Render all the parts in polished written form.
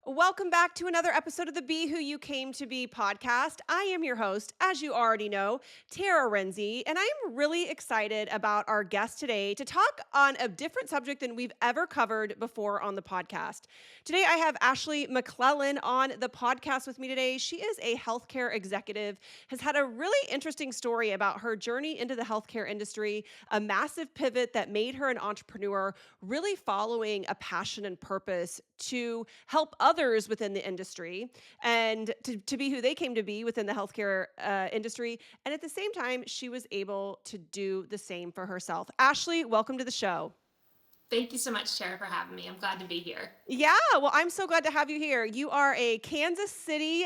Welcome back to another episode of the Be Who You Came to Be podcast. I am your host, as you already know, Tara Renze, and I am really excited about our guest today to talk on a different subject than we've ever covered before on the podcast. Today, I have Ashley McClellan on the podcast with me today. She is a healthcare executive, has had a really interesting story about her journey into the healthcare industry, a massive pivot that made her an entrepreneur, really following a passion and purpose to help others within the industry and to be who they came to be within the healthcare industry. And at the same time, she was able to do the same for herself. Ashley, welcome to the show. Thank you so much, Tara, for having me. I'm glad to be here. Yeah, well, I'm so glad to have you here. You are a Kansas City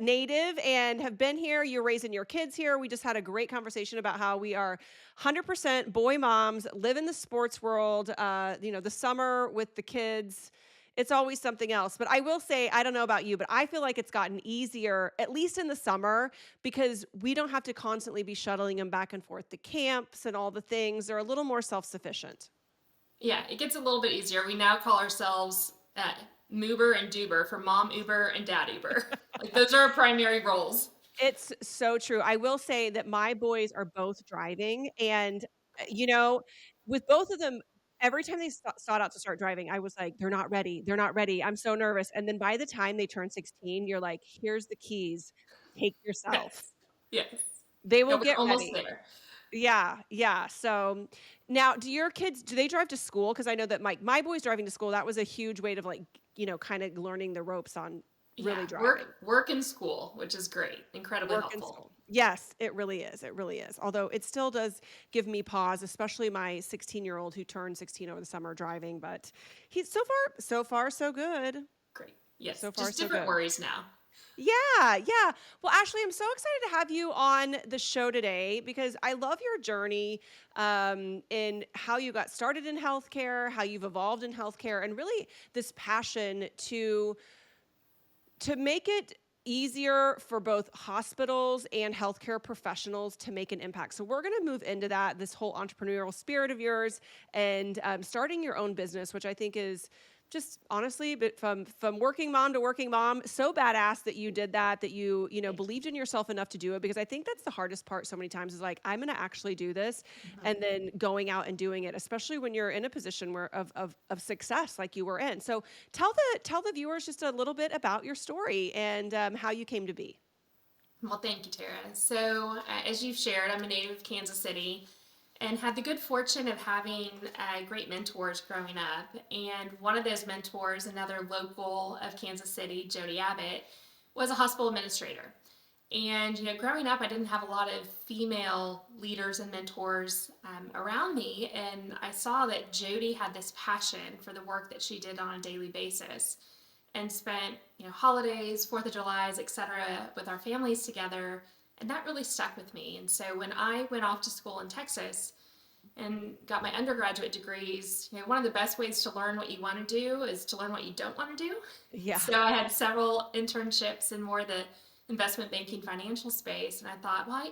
native and have been here. You're raising your kids here. We just had a great conversation about how we are 100% boy moms, live in the sports world, the summer with the kids. It's always something else. But I will say, I don't know about you, but I feel like it's gotten easier, at least in the summer, because we don't have to constantly be shuttling them back and forth to camps and all the things. They're a little more self-sufficient. Yeah, it gets a little bit easier. We now call ourselves Moober and Duber for Mom Uber and Dad Uber. Like those are our primary roles. It's so true. I will say that my boys are both driving and, you know, with both of them, every time they sought out to start driving, I was like, "They're not ready. They're not ready. I'm so nervous." And then by the time they turn 16, you're like, "Here's the keys. Take yourself." Yes, yes. They Yeah, will we're get almost ready. there. Yeah, yeah. So now do your kids do they drive to school? Because I know that my boys driving to school, that was a huge way of like, kind of learning the ropes on Yeah, really work, driving. work and school, which is great, incredibly Work and helpful. school. Yes, it really is. It really is. Although it still does give me pause, especially my 16-year-old who turned 16 over the summer driving, but he's so far so good. Great. Yes, So far just so different good. worries now. Yeah, yeah. Well, Ashley, I'm so excited to have you on the show today because I love your journey in how you got started in healthcare, how you've evolved in healthcare, and really this passion to make it easier for both hospitals and healthcare professionals to make an impact. So we're going to move into that, this whole entrepreneurial spirit of yours and starting your own business, which I think is just honestly, but from working mom to working mom, so badass that you did that, that you Thank believed in yourself enough to do it, because I think that's the hardest part so many times is like, I'm going to actually do this, you. Mhm. and then going out and doing it, especially when you're in a position where of success like you were in. So tell the viewers just a little bit about your story and how you came to be. Well, thank you, Tara. So, as you've shared, I'm a native of Kansas City and had the good fortune of having great mentors growing up. And one of those mentors, another local of Kansas City, Jody Abbott, was a hospital administrator. And, growing up, I didn't have a lot of female leaders and mentors around me. And I saw that Jody had this passion for the work that she did on a daily basis and spent holidays, Fourth of July's, etc., with our families together, and that really stuck with me. And so when I went off to school in Texas and got my undergraduate degrees, one of the best ways to learn what you want to do is to learn what you don't want to do. Yeah. So I had several internships in more the investment banking financial space, and I thought, well,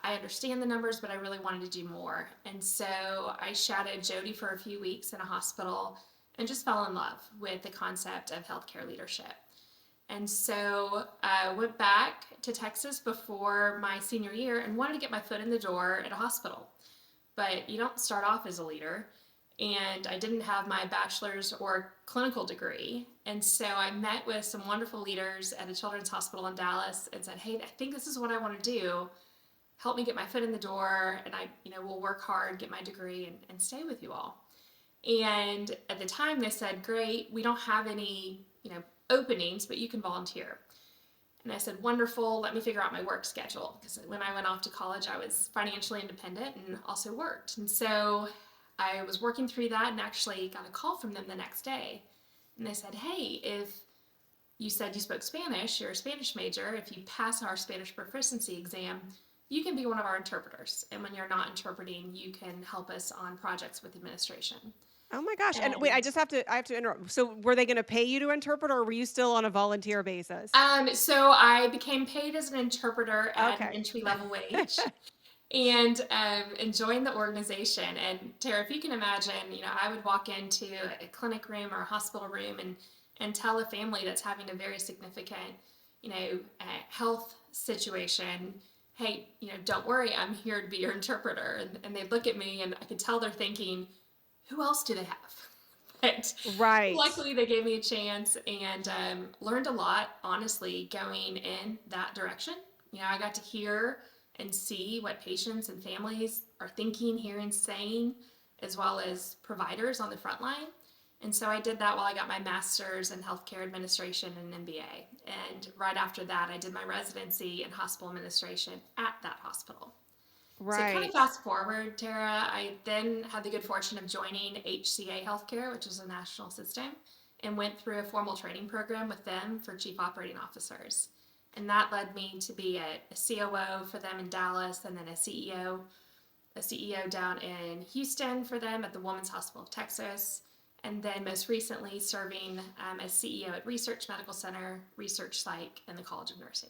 I understand the numbers, but I really wanted to do more. And so I shadowed Jody for a few weeks in a hospital and just fell in love with the concept of healthcare leadership. And so I went back to Texas before my senior year and wanted to get my foot in the door at a hospital. But you don't start off as a leader. And I didn't have my bachelor's or clinical degree. And so I met with some wonderful leaders at a children's hospital in Dallas and said, hey, I think this is what I want to do. Help me get my foot in the door, and I will work hard, get my degree, and stay with you all. And at the time they said, great, we don't have any, openings, but you can volunteer. And I said, wonderful, let me figure out my work schedule. Because when I went off to college, I was financially independent and also worked. And so I was working through that and actually got a call from them the next day. And they said, hey, if you said you spoke Spanish, you're a Spanish major, if you pass our Spanish proficiency exam, you can be one of our interpreters. And when you're not interpreting, you can help us on projects with administration. Oh my gosh. And wait, And I have to interrupt. So were they going to pay you to interpret, or were you still on a volunteer basis? so I became paid as an interpreter at an Okay. entry level wage and joined the organization. And Tara, if you can imagine, I would walk into a clinic room or a hospital room and tell a family that's having a very significant, health situation, hey, don't worry, I'm here to be your interpreter. And they look at me and I could tell they're thinking, who else do they have? But Right. luckily, they gave me a chance and learned a lot, honestly, going in that direction. I got to hear and see what patients and families are thinking, hearing, saying, as well as providers on the front line. And so I did that while I got my master's in healthcare administration and MBA. And right after that, I did my residency in hospital administration at that hospital. So kind of Right. fast forward, Tara, I then had the good fortune of joining HCA Healthcare, which is a national system, and went through a formal training program with them for chief operating officers. And that led me to be a COO for them in Dallas, and then a CEO down in Houston for them at the Women's Hospital of Texas, and then most recently serving as CEO at Research Medical Center, Research Psych, and the College of Nursing.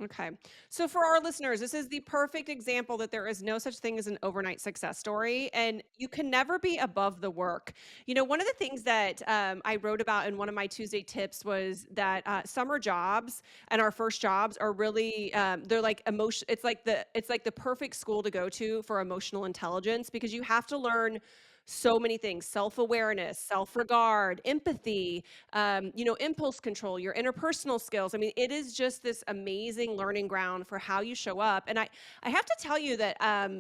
Okay. So for our listeners, this is the perfect example that there is no such thing as an overnight success story, and you can never be above the work. One of the things that I wrote about in one of my Tuesday tips was that summer jobs and our first jobs are really they're like emotion. It's like the perfect school to go to for emotional intelligence because you have to learn so many things: self-awareness, self-regard, empathy, impulse control, your interpersonal skills. I mean, it is just this amazing learning ground for how you show up. And I have to tell you that,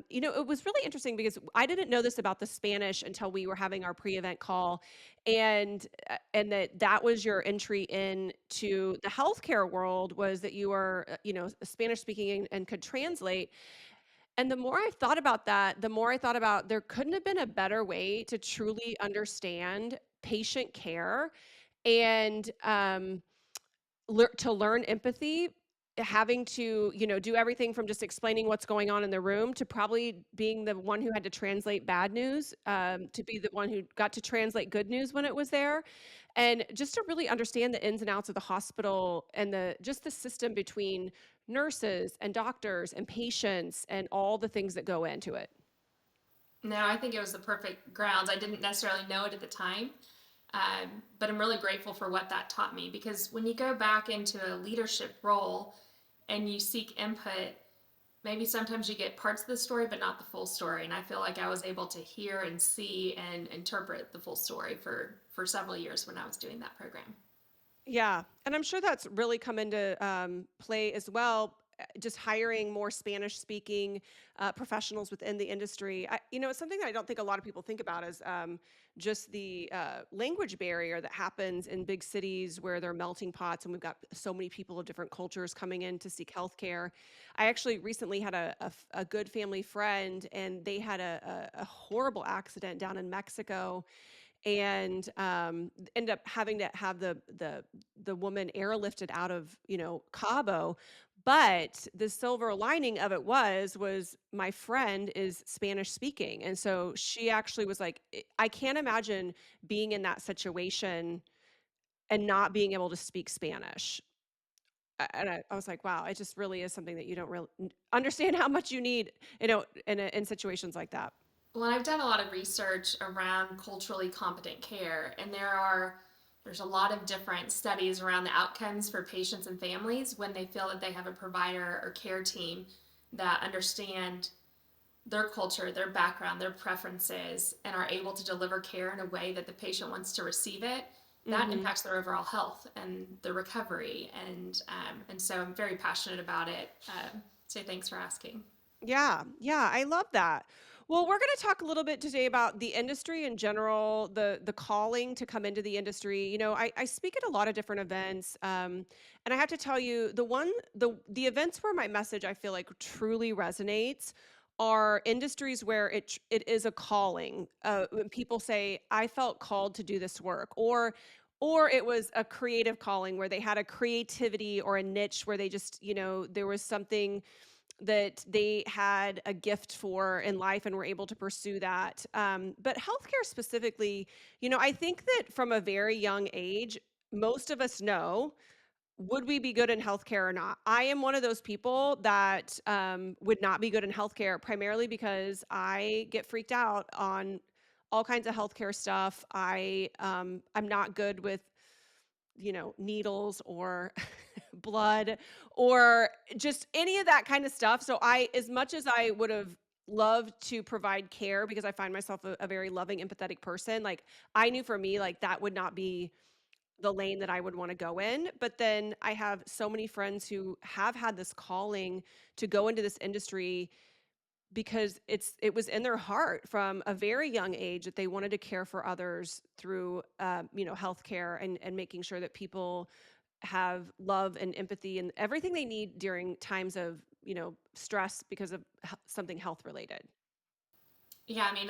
it was really interesting because I didn't know this about the Spanish until we were having our pre-event call, and that was your entry into the healthcare world, was that you were, Spanish speaking and could translate. And the more I thought about that, the more I thought about there couldn't have been a better way to truly understand patient care and to learn empathy, having to, do everything from just explaining what's going on in the room to probably being the one who had to translate bad news, to be the one who got to translate good news when it was there. And just to really understand the ins and outs of the hospital and the system between nurses and doctors and patients and all the things that go into it. No, I think it was the perfect grounds. I didn't necessarily know it at the time, but I'm really grateful for what that taught me because when you go back into a leadership role and you seek input, maybe sometimes you get parts of the story, but not the full story. And I feel like I was able to hear and see and interpret the full story for several years when I was doing that program. Yeah, and I'm sure that's really come into play as well. Just hiring more Spanish-speaking professionals within the industry. It's something that I don't think a lot of people think about is just the language barrier that happens in big cities where they're melting pots, and we've got so many people of different cultures coming in to seek healthcare. I actually recently had a good family friend, and they had a horrible accident down in Mexico, and ended up having to have the woman airlifted out of Cabo. But the silver lining of it was my friend is Spanish speaking, and so she actually was like, I can't imagine being in that situation and not being able to speak Spanish." And I was like, wow, it just really is something that you don't really understand how much you need, in situations like that. Well, I've done a lot of research around culturally competent care, and there's a lot of different studies around the outcomes for patients and families when they feel that they have a provider or care team that understand their culture, their background, their preferences, and are able to deliver care in a way that the patient wants to receive it. That Hmm. impacts their overall health and the recovery, and so I'm very passionate about it. So thanks for asking. Yeah, yeah, I love that. Well, we're going to talk a little bit today about the industry in general, the calling to come into the industry. I speak at a lot of different events, and I have to tell you, the events where my message I feel like truly resonates are industries where it is a calling. When people say, "I felt called to do this work," or it was a creative calling where they had a creativity or a niche where they just, there was something that they had a gift for in life and were able to pursue that. But healthcare specifically, I think that from a very young age, most of us know, would we be good in healthcare or not? I am one of those people that would not be good in healthcare, primarily because I get freaked out on all kinds of healthcare stuff. I'm not good with needles or blood or just any of that kind of stuff. So as much as I would have loved to provide care because I find myself a very loving, empathetic person, like I knew for me, like that would not be the lane that I would want to go in. But then I have so many friends who have had this calling to go into this industry because it was in their heart from a very young age that they wanted to care for others through healthcare and making sure that people have love and empathy and everything they need during times of stress because of something health related. Yeah, I mean,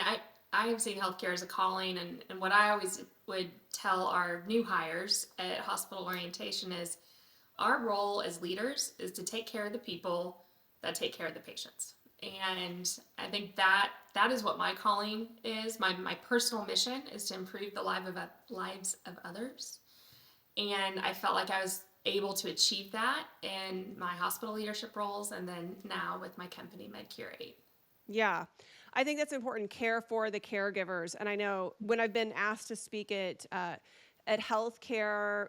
I have seen healthcare as a calling, and what I always would tell our new hires at hospital orientation is our role as leaders is to take care of the people that take care of the patients. And I think that is what my calling is. My personal mission is to improve the lives of others. And I felt like I was able to achieve that in my hospital leadership roles and then now with my company, MedCurate. Yeah. I think that's important, care for the caregivers. And I know when I've been asked to speak at healthcare,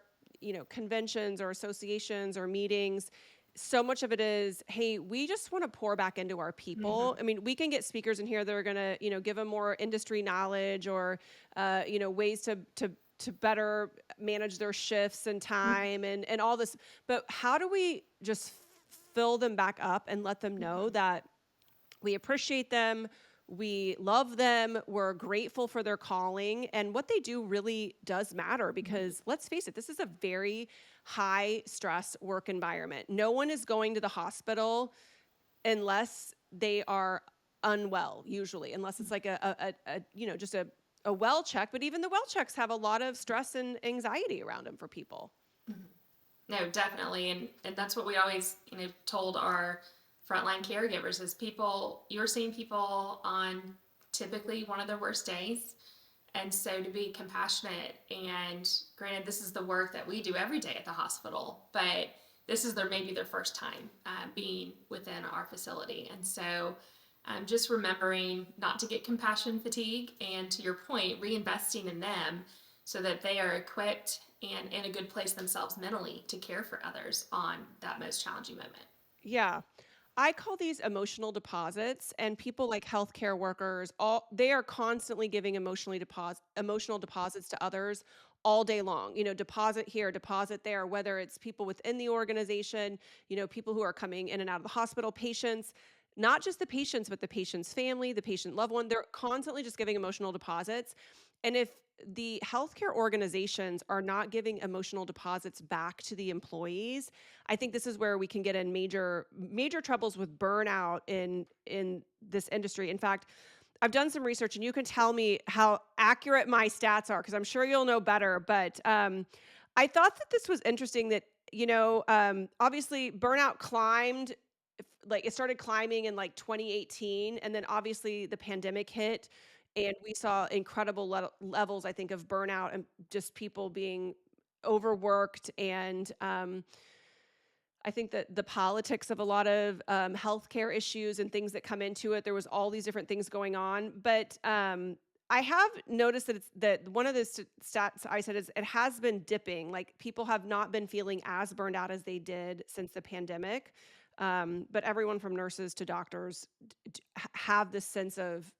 conventions or associations or meetings, so much of it is, hey, we just want to pour back into our people. Mm-hmm. I mean, we can get speakers in here that are going to, give them more industry knowledge or, ways to better manage their shifts and time and all this. But how do we just fill them back up and let them know Mm-hmm. that we appreciate them. We love them. We're grateful for their calling. And what they do really does matter because let's face it, this is a very high stress work environment. No one is going to the hospital unless they are unwell, usually, unless it's like just a well check. But even the well checks have a lot of stress and anxiety around them for people. No, definitely, and that's what we always told our frontline caregivers is people you're seeing people on typically one of their worst days, and so to be compassionate and granted this is the work that we do every day at the hospital, but this is maybe their first time being within our facility, and so just remembering not to get compassion fatigue and to your point reinvesting in them so that they are equipped and in a good place themselves mentally to care for others on that most challenging moment. Yeah. I call these emotional deposits and people like healthcare workers, all they are constantly giving emotional deposits to others all day long. Deposit here, deposit there, whether it's people within the organization, people who are coming in and out of the hospital, patients, not just the patients, but the patient's family, the patient loved one. They're constantly just giving emotional deposits. And if the healthcare organizations are not giving emotional deposits back to the employees, I think this is where we can get in major troubles with burnout in this industry. In fact, I've done some research and you can tell me how accurate my stats are because I'm sure you'll know better. But I thought that this was interesting that, obviously burnout climbed, like it started climbing in like 2018. And then obviously the pandemic hit and we saw incredible levels, I think, of burnout and just people being overworked and I think that the politics of a lot of healthcare issues and things that come into it, there was all these different things going on. But I have noticed that one of the stats I said is it has been dipping. Like people have not been feeling as burned out as they did since the pandemic. But everyone from nurses to doctors have this sense of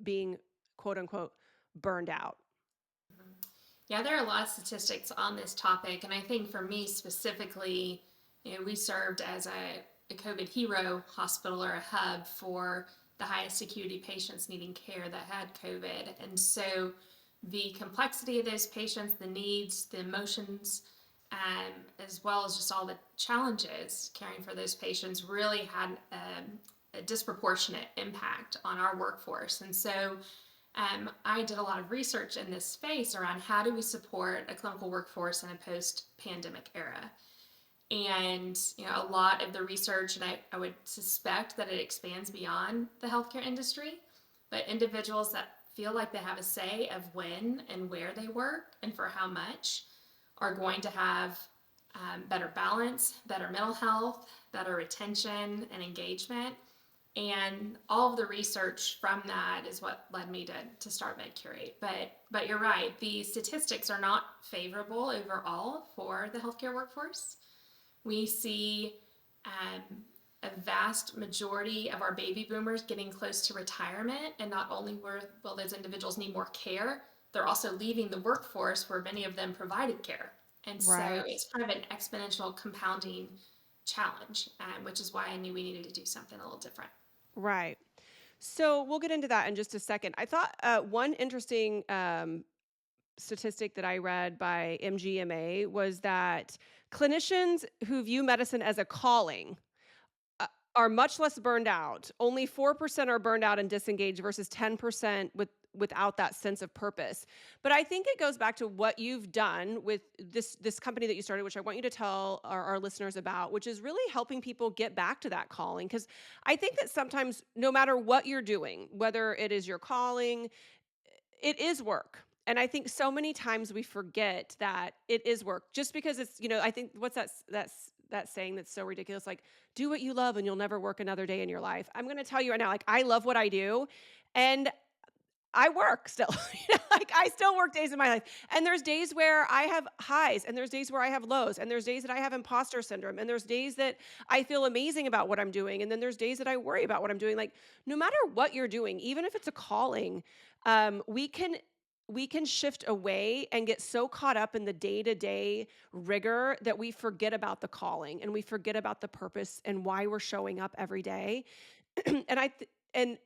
being quote unquote burned out. Yeah, there are a lot of statistics on this topic, and I think for me specifically, we served as a COVID hero hospital or a hub for the highest acuity patients needing care that had COVID. And so the complexity of those patients, the needs, the emotions, as well as just all the challenges caring for those patients really had a disproportionate impact on our workforce. And so I did a lot of research in this space around how do we support a clinical workforce in a post-pandemic era. And a lot of the research, and I would suspect that it expands beyond the healthcare industry, but individuals that feel like they have a say of when and where they work and for how much are going to have better balance, better mental health, better retention and engagement, And all of the research from that is what led me to start MedCurate. But you're right, the statistics are not favorable overall for the healthcare workforce. We see um, a vast majority of our baby boomers getting close to retirement, and not only will those individuals need more care, they're also leaving the workforce where many of them provided care. And so Right. it's kind of an exponential compounding challenge, which is why I knew we needed to do something a little different. Right. So we'll get into that in just a second. I thought one interesting statistic that I read by MGMA was that clinicians who view medicine as a calling uh, are much less burned out. Only 4% are burned out and disengaged versus 10% without that sense of purpose. But I think it goes back to what you've done with this company that you started, which I want you to tell our listeners about, which is really helping people get back to that calling. Because I think that sometimes, no matter what you're doing, whether it is your calling, it is work. And I think so many times we forget that it is work just because it's, I think what's that saying that's so ridiculous, like, do what you love and you'll never work another day in your life. I'm going to tell you right now, like, I love what I do, and I work still. Like, I still work days in my life. And there's days where I have highs, and there's days where I have lows, and there's days that I have imposter syndrome, and there's days that I feel amazing about what I'm doing, and then there's days that I worry about what I'm doing. Like, no matter what you're doing, even if it's a calling, we can shift away and get so caught up in the day-to-day rigor that we forget about the calling, and we forget about the purpose and why we're showing up every day. And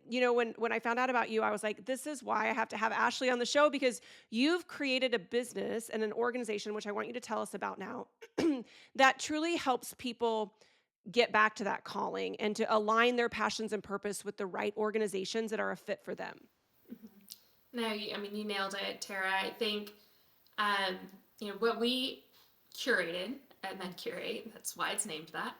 when I found out about you, I was like, this is why I have to have Ashley on the show, because you've created a business and an organization, which I want you to tell us about now, that truly helps people get back to that calling and to align their passions and purpose with the right organizations that are a fit for them. No, I mean, you nailed it, Tara. I think, um, what we curated at MedCurate, that's why it's named that,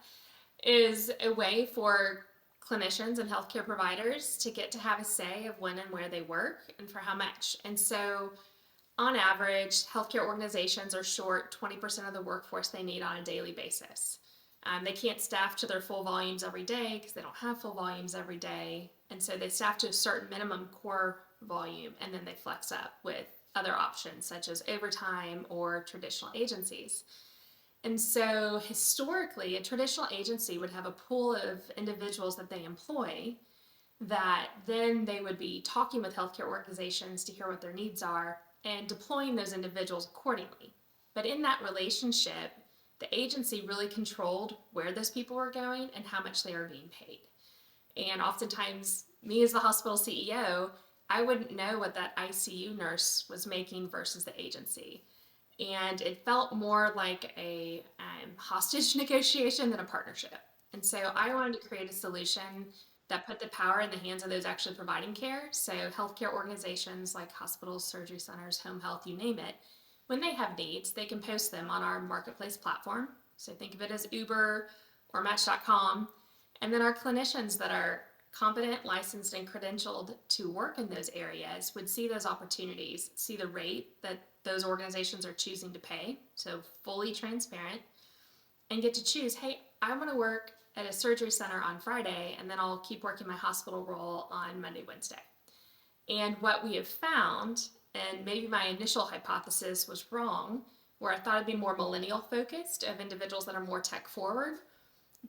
is a way for clinicians and healthcare providers to get to have a say of when and where they work and for how much. And so, on average, healthcare organizations are short 20% of the workforce they need on a daily basis. They can't staff to their full volumes every day because they don't have full volumes every day. And so they staff to a certain minimum core volume, and then they flex up with other options such as overtime or traditional agencies. And so historically, a traditional agency would have a pool of individuals that they employ that then they would be talking with healthcare organizations to hear what their needs are and deploying those individuals accordingly. But in that relationship, the agency really controlled where those people were going and how much they were being paid. And oftentimes, me as the hospital CEO, I wouldn't know what that ICU nurse was making versus the agency. And it felt more like a hostage negotiation than a partnership. And so I wanted to create a solution that put the power in the hands of those actually providing care. So healthcare organizations like hospitals, surgery centers, home health, you name it, when they have needs, they can post them on our marketplace platform. So think of it as Uber or Match.com. And then our clinicians that are competent, licensed, and credentialed to work in those areas would see those opportunities, see the rate that those organizations are choosing to pay, so fully transparent, and get to choose, hey, I want to work at a surgery center on Friday, and then I'll keep working my hospital role on Monday, Wednesday. And what we have found, and maybe my initial hypothesis was wrong, where I thought it'd be more millennial focused of individuals that are more tech forward,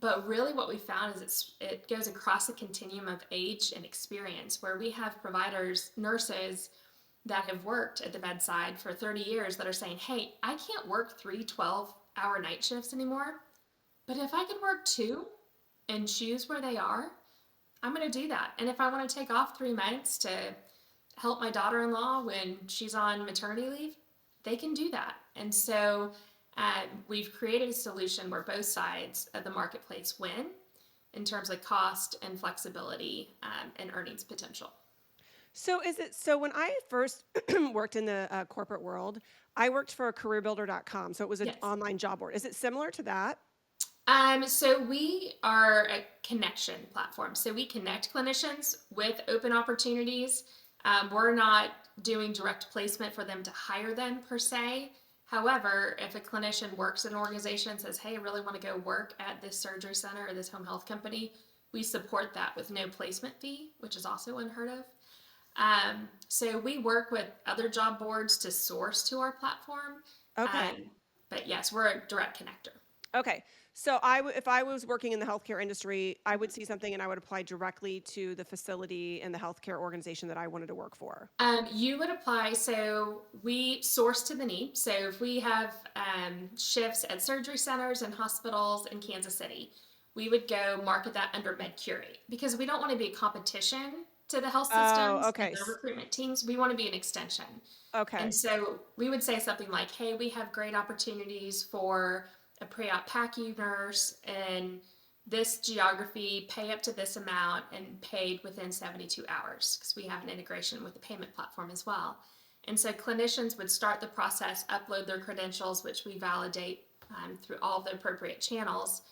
but really what we found is it goes across the continuum of age and experience, where we have providers, nurses that have worked at the bedside for 30 years that are saying, hey, I can't work 3 12-hour night shifts anymore, but if I could work 2 and choose where they are, I'm going to do that. And if I want to take off 3 months to help my daughter-in-law when she's on maternity leave, they can do that. And so we've created a solution where both sides of the marketplace win in terms of cost and flexibility and earnings potential. So when I first worked in the corporate world, I worked for careerbuilder.com. So it was an Yes. online job board. Is it similar to that? So we are a connection platform. So we connect clinicians with open opportunities. We're not doing direct placement for them to hire them per se. However, if a clinician works in an organization and says, hey, I really want to go work at this surgery center or this home health company, we support that with no placement fee, which is also unheard of. So we work with other job boards to source to our platform. Okay. Um, but yes, we're a direct connector. Okay. So if I was working in the healthcare industry, I would see something and I would apply directly to the facility and the healthcare organization that I wanted to work for. You would apply, so we source to the need. So if we have shifts at surgery centers and hospitals in Kansas City, we would go market that under MedCurate because we don't want to be a competition to the health Oh, systems and okay. their recruitment teams. We want to be an extension. And Okay. so we would say something like, hey, we have great opportunities for a pre-op PACU nurse in this geography, pay up to this amount, and paid within 72 hours because we have an integration with the payment platform as well. And so clinicians would start the process, upload their credentials, which we validate through all the appropriate channels,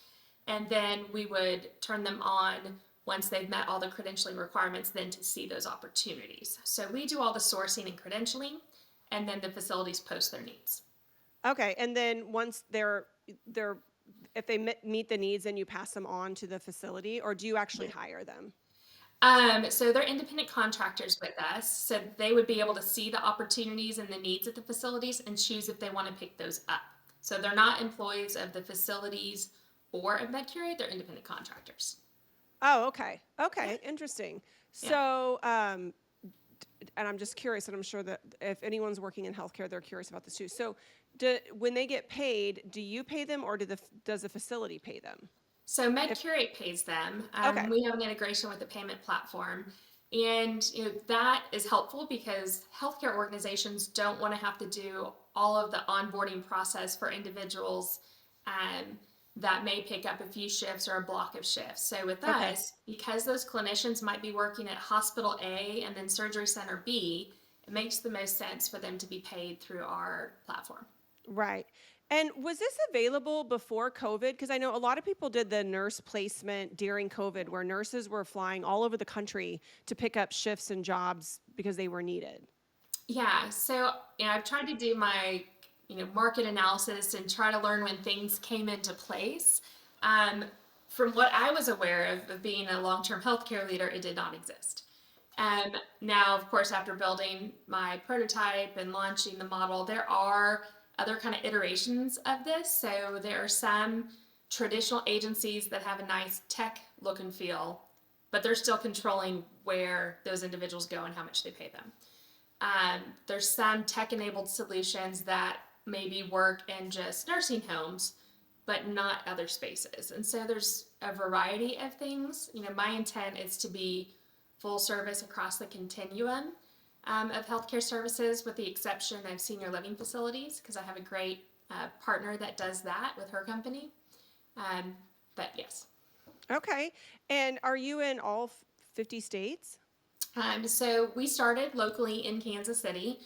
and then we would turn them on once they've met all the credentialing requirements, then to see those opportunities. So we do all the sourcing and credentialing, and then the facilities post their needs. Okay. And then once they're if they meet the needs, then you pass them on to the facility, or do you actually hire them? So they're independent contractors with us, so they would be able to see the opportunities and the needs at the facilities and choose if they want to pick those up. So they're not employees of the facilities or of MedCurate, they're independent contractors. Oh, okay. Yeah, Okay. Interesting. yeah. So, and I'm just curious, and I'm sure that if anyone's working in healthcare, they're curious about this too. So, when they get paid, do you pay them, or does the facility pay them? So If MedCurate pays them. Okay, We have an integration with the payment platform, and that is helpful because healthcare organizations don't want to have to do all of the onboarding process for individuals um, that may pick up a few shifts or a block of shifts. So with okay, us, because those clinicians might be working at hospital A and then surgery center B, it makes the most sense for them to be paid through our platform. right. And was this available before COVID? Because I know a lot of people did the nurse placement during COVID, where nurses were flying all over the country to pick up shifts and jobs because they were needed. Yeah, so I've tried to do my market analysis and try to learn when things came into place. Um, from what I was aware of being a long-term healthcare leader, it did not exist. Now, of course, after building my prototype and launching the model, there are other kind of iterations of this. So there are some traditional agencies that have a nice tech look and feel, but they're still controlling where those individuals go and how much they pay them. There's some tech-enabled solutions that maybe work in just nursing homes, but not other spaces. And so there's a variety of things. My intent is to be full service across the continuum of healthcare services, with the exception of senior living facilities, because I have a great partner that does that with her company. But yes. Okay. And are you in all 50 states? So we started locally in Kansas City.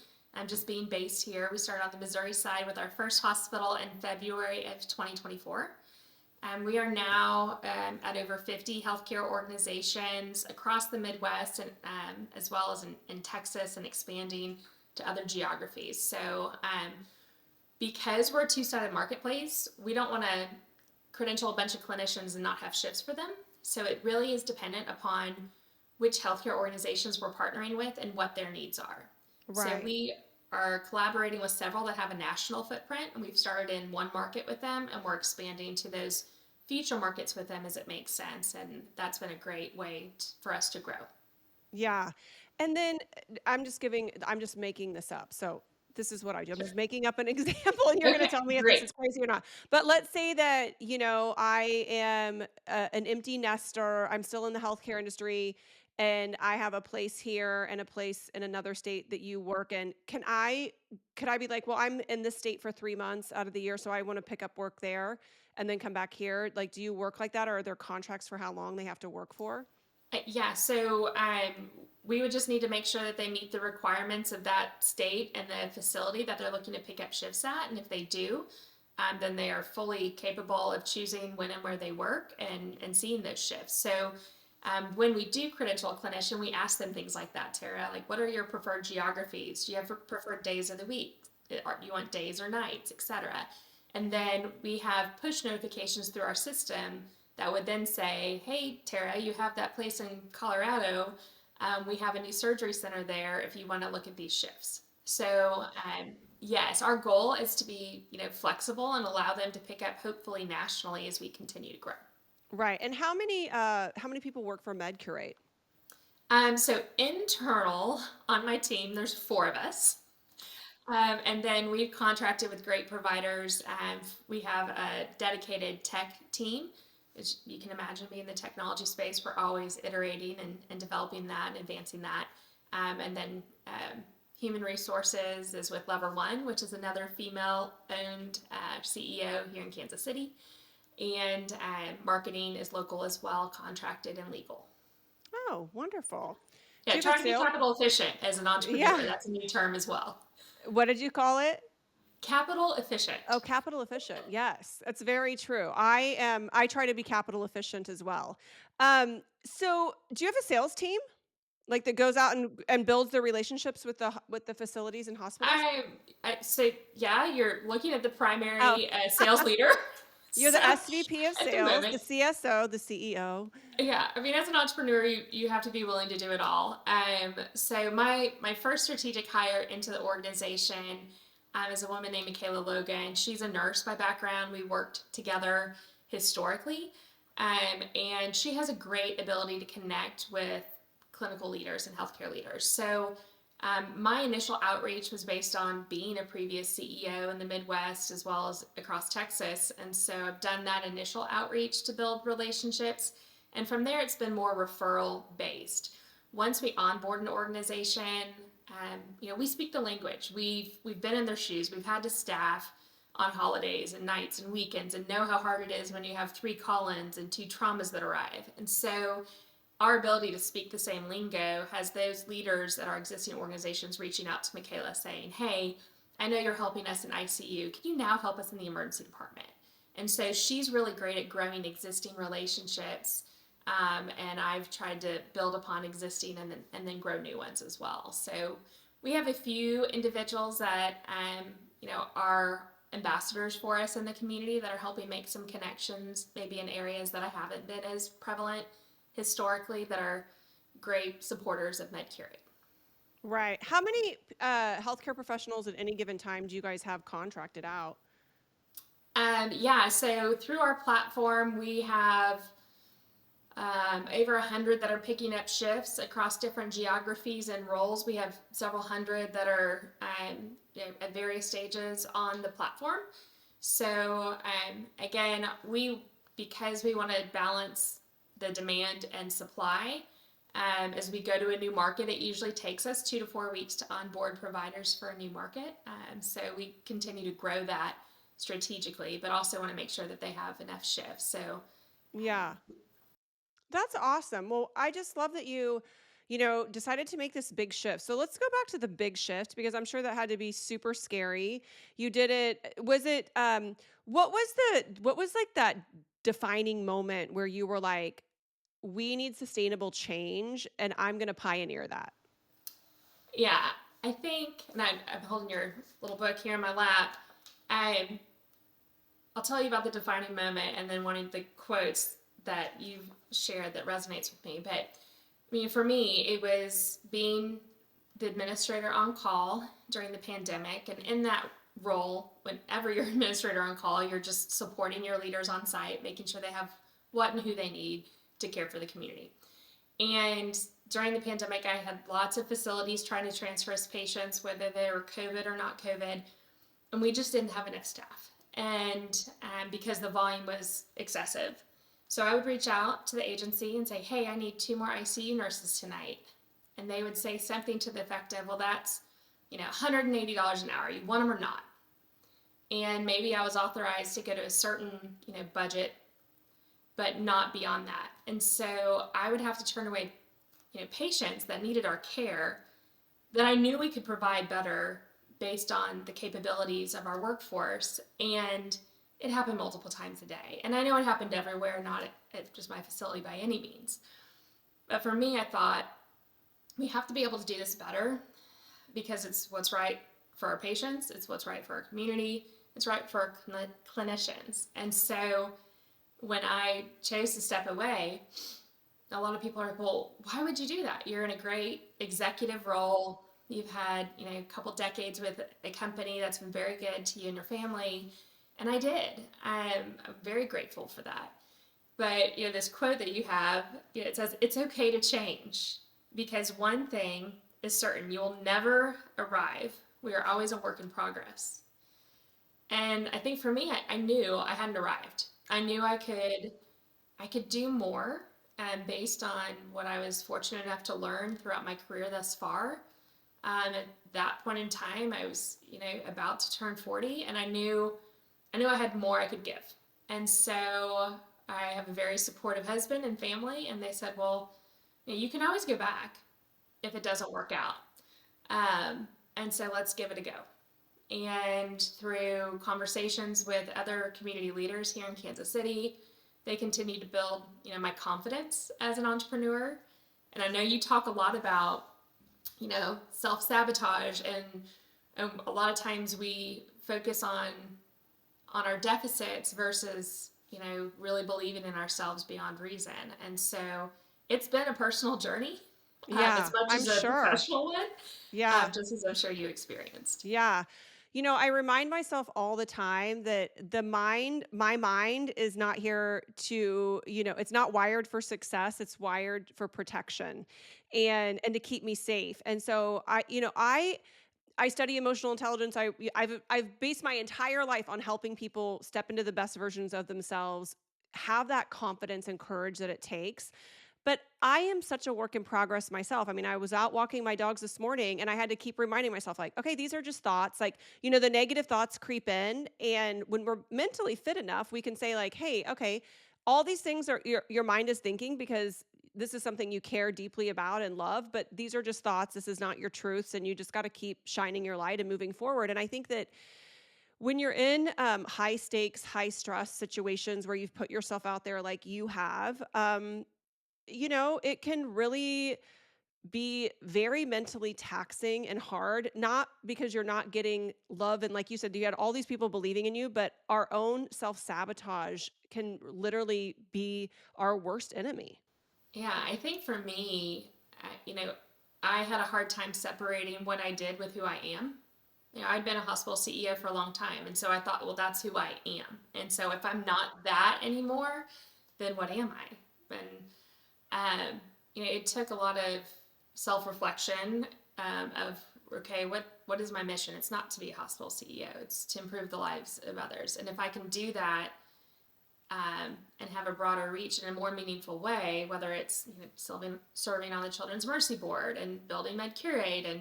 Just being based here. We started on the Missouri side with our first hospital in February of 2024. We are now at over 50 healthcare organizations across the Midwest, and as well as in Texas, and expanding to other geographies. So because we're a two-sided marketplace, we don't want to credential a bunch of clinicians and not have shifts for them. So it really is dependent upon which healthcare organizations we're partnering with and what their needs are. So Right. we are collaborating with several that have a national footprint, and we've started in one market with them, and we're expanding to those future markets with them as it makes sense. And that's been a great way for us to grow. Yeah. And then I'm just making this up. So this is what I do. I'm just Sure. making up an example, and you're going to Okay, tell me if this great. is crazy or not. But let's say that, I am an empty nester. I'm still in the healthcare industry, and I have a place here and a place in another state that you work in. Could I be like, well, I'm in this state for 3 months out of the year, so I want to pick up work there and then come back here? Like, do you work like that, or are there contracts for how long they have to work for? Yeah, so we would just need to make sure that they meet the requirements of that state and the facility that they're looking to pick up shifts at. And if they do, then they are fully capable of choosing when and where they work and seeing those shifts. So when we do credential a clinician, we ask them things like that, Tara, like what are your preferred geographies? Do you have preferred days of the week? Do you want days or nights, etc.? And then we have push notifications through our system that would then say, hey, Tara, you have that place in Colorado. We have a new surgery center there if you want to look at these shifts. So, yes, our goal is to be, flexible and allow them to pick up hopefully nationally as we continue to grow. Right. And how many people work for MedCurate? So internal on my team, there's four of us. And then we've contracted with great providers. We have a dedicated tech team. As you can imagine, being in the technology space, we're always iterating and developing that and advancing that. And then human resources is with Lever One, which is another female-owned CEO here in Kansas City. And marketing is local as well, contracted and legal. Oh, wonderful. Do Yeah, you have a trying to be sale? capital efficient as an entrepreneur. Yeah. That's a new term as well. What did you call it? Capital Oh, efficient. capital efficient. Yes, that's very true. I try to be capital efficient as well. So do you have a sales team like that goes out and builds the relationships with the facilities and hospitals? I, I say, yeah, you're looking at the Oh, primary sales leader. you're So the SVP of at the sales, moment, the CSO, the CEO. yeah, I mean, as an entrepreneur, you have to be willing to do it all. So my first strategic hire into the organization is a woman named McClellan Logan. She's a nurse by background. We worked together historically, and she has a great ability to connect with clinical leaders and healthcare leaders. So my initial outreach was based on being a previous CEO in the Midwest as well as across Texas. And so I've done that initial outreach to build relationships. And from there, it's been more referral based. Once we onboard an organization, we speak the language. We've been in their shoes. We've had to staff on holidays and nights and weekends and know how hard it is when you have 3 call-ins and 2 traumas that arrive. And so our ability to speak the same lingo has those leaders at our existing organizations reaching out to Michaela saying, hey, I know you're helping us in ICU. Can you now help us in the emergency department? And so she's really great at growing existing relationships. And I've tried to build upon existing and then grow new ones as well. So we have a few individuals that are ambassadors for us in the community that are helping make some connections, maybe in areas that I haven't been as prevalent historically, that are great supporters of MedCurate. Right. How many healthcare professionals at any given time do you guys have contracted out? Yeah, so through our platform, we have over 100 that are picking up shifts across different geographies and roles. We have several hundred that are at various stages on the platform. So again, because we want to balance the demand and supply, as we go to a new market, it usually takes us 2 to 4 weeks to onboard providers for a new market. So we continue to grow that strategically, but also want to make sure that they have enough shifts. So Yeah. That's awesome. Well, I just love that you decided to make this big shift. So let's go back to the big shift because I'm sure that had to be super scary. You did it. Was it what was like that defining moment where you were like, we need sustainable change and I'm going to pioneer that? yeah, I think, and I'm holding your little book here in my lap. I, I'll tell you about the defining moment and then one of the quotes that you've shared that resonates with me. But I mean, for me, it was being the administrator on call during the pandemic. And in that role, whenever you're administrator on call, you're just supporting your leaders on site, making sure they have what and who they need to care for the community. And during the pandemic, I had lots of facilities trying to transfer us patients, whether they were COVID or not COVID, and we just didn't have enough staff. And because the volume was excessive. So I would reach out to the agency and say, hey, I need 2 more ICU nurses tonight. And they would say something to the effect of, well, that's $180 an hour. You want them or not? And maybe I was authorized to go to a certain budget, but not beyond that. And so I would have to turn away patients that needed our care that I knew we could provide better based on the capabilities of our workforce. And it happened multiple times a day. And I know it happened everywhere, not at just my facility by any means. But for me, I thought we have to be able to do this better because it's what's right for our patients, it's what's right for our community, it's right for our clinicians. And so when I chose to step away, a lot of people are like, well, why would you do that? You're in a great executive role. You've had, a couple decades with a company that's been very good to you and your family. And I did. I'm very grateful for that. But, this quote that you have, it says, it's okay to change because one thing is certain, you will never arrive. We are always a work in progress. And I think for me, I knew I hadn't arrived. I knew I could do more, based on what I was fortunate enough to learn throughout my career thus far. At that point in time, I was, about to turn 40, and I knew I had more I could give. And so I have a very supportive husband and family, and they said, well, you can always go back if it doesn't work out. And so let's give it a go. And through conversations with other community leaders here in Kansas City, they continue to build, my confidence as an entrepreneur. And I know you talk a lot about, self-sabotage, and a lot of times we focus on our deficits versus, really believing in ourselves beyond reason. And so it's been a personal journey, Yeah, as much I'm as a sure. professional one, Yeah. just as I'm sure you experienced. Yeah. I remind myself all the time that my mind is not here to, it's not wired for success, it's wired for protection and to keep me safe. And so I study emotional intelligence. I've based my entire life on helping people step into the best versions of themselves, have that confidence and courage that it takes. But I am such a work in progress myself. I mean, I was out walking my dogs this morning and I had to keep reminding myself, like, okay, these are just thoughts. Like, the negative thoughts creep in. And when we're mentally fit enough, we can say, like, hey, okay, all these things are your mind is thinking because this is something you care deeply about and love, but these are just thoughts. This is not your truths. And you just got to keep shining your light and moving forward. And I think that when you're in high stakes, high stress situations where you've put yourself out there like you have, it can really be very mentally taxing and hard, not because you're not getting love. And like you said, you had all these people believing in you, but our own self sabotage can literally be our worst enemy. Yeah, I think for me, I had a hard time separating what I did with who I am. I'd been a hospital CEO for a long time, and so I thought, well, that's who I am. And so if I'm not that anymore, then what am I? And it took a lot of self-reflection, of okay, what is my mission? It's not to be a hospital CEO; it's to improve the lives of others. And if I can do that, and have a broader reach in a more meaningful way, whether it's serving on the Children's Mercy Board and building MedCurate and